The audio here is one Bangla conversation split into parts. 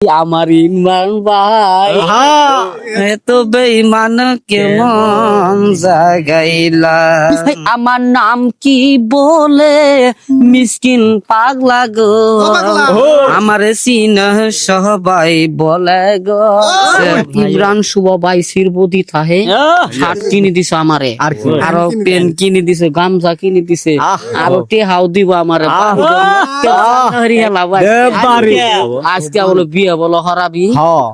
আমার ইমরান ভাই এত বেঈমান কেমন জাগাইলা। আমার নাম কি বলে মিসকিন পাগলা গো, আমার চিনা সবাই বলে গো। ইমরান শুভ ভাই শিরবদি থাহে শার্ট কিনে দিছে আমারে, আরো পেন কিনে দিছে, গামছা কিনে দিছে, আরো টেহাও দিব আমারে। আজকে বলো বিয়ে বলো হরাবি,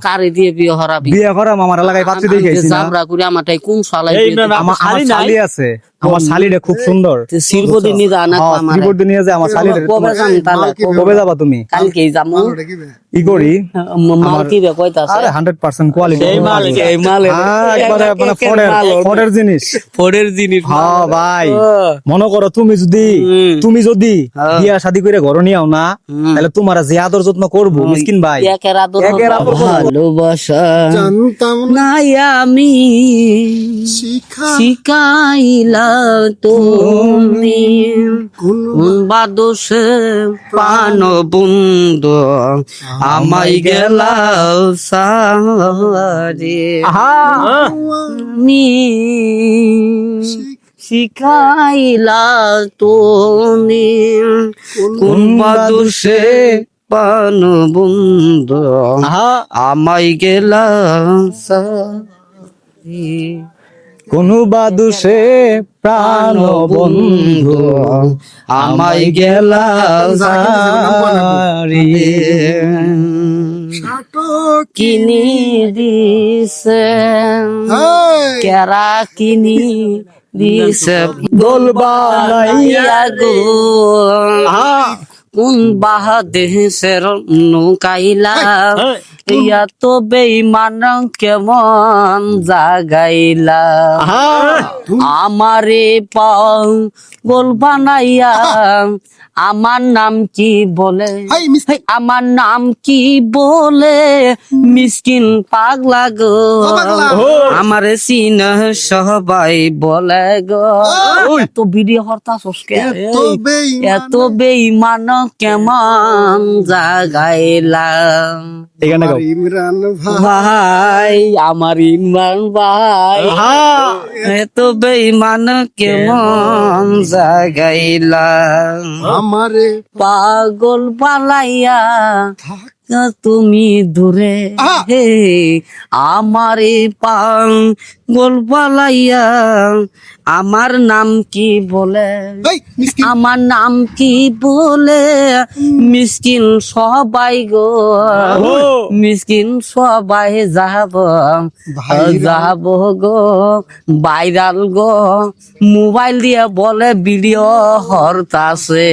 কারে দিয়ে বিয়ে হরাবি? বিয়ে করাম আমার এলাকায় পাত্রী দেখাইছি না। জাবরা করে আমারটাই কোন শালাই আমার শালি আছে, আমার শালিটা খুব সুন্দর। শিরবদি নিয়ে যা না আমার শিরবদি নিয়ে যায় আমার শালিটা। কবে যাম তাহলে? কবে যাবা তুমি? কালকেই যামু। ই করি মাল কি বে কইতাছে? আরে 100% কোয়ালিটি এই মাল একবারে মানে ফোর্ডের জিনিস। ফোর্ডের জিনিস। হ্যাঁ ভাই, মনে করো তুমি যদি বিয়া শাদী করে ঘর নিয়াও না, তাহলে তোমার যে আদর যত্ন করবো মিসকিন ভাই, একের আদর ভালোবাসা জানতাম না নাই আমি শিখাইলা তুমি কোন বাদোষে পান বন্ধু আমায় গেলা সারি আমি শিখাইলা তুমি কোন বাদোষে পান বন্ধু আমায় গেলা সারি। কোন বাদুষে প্রাণ বন্ধু আমায় গেলা সারি। কিনি দিছে কেরা কিনি দিছে দোল বানাইয়া গো কোন বাহা দেশের নৌকাইলা ইয়া তো বেঈমান কেমন জাগাইলা। আমারে পাও গোল বানাইয়া আমার নাম কি বলে, আমার নাম কি বলে মিসকিন পাগলা গো, আমার চিন সবাই বলে গো। তো ভিডিও হরতা সস্কে এত বেঈমান কেমন জাগাইলা। ইমরান ভাই আমার ইমরান ভাই এত বেঈমান কেমন জাগাইলা। আমারে পাগল পালাইয়া তুমি দূরে হে আমারে পাগল পালাইয়া আমার নাম কি বলে, আমার নাম কি বলে মিসকিন সবাই গো, মিসকিন সবাই যাব গো ভাইরাল গো। মোবাইল দিয়ে বলে ভিডিও হরতাছে।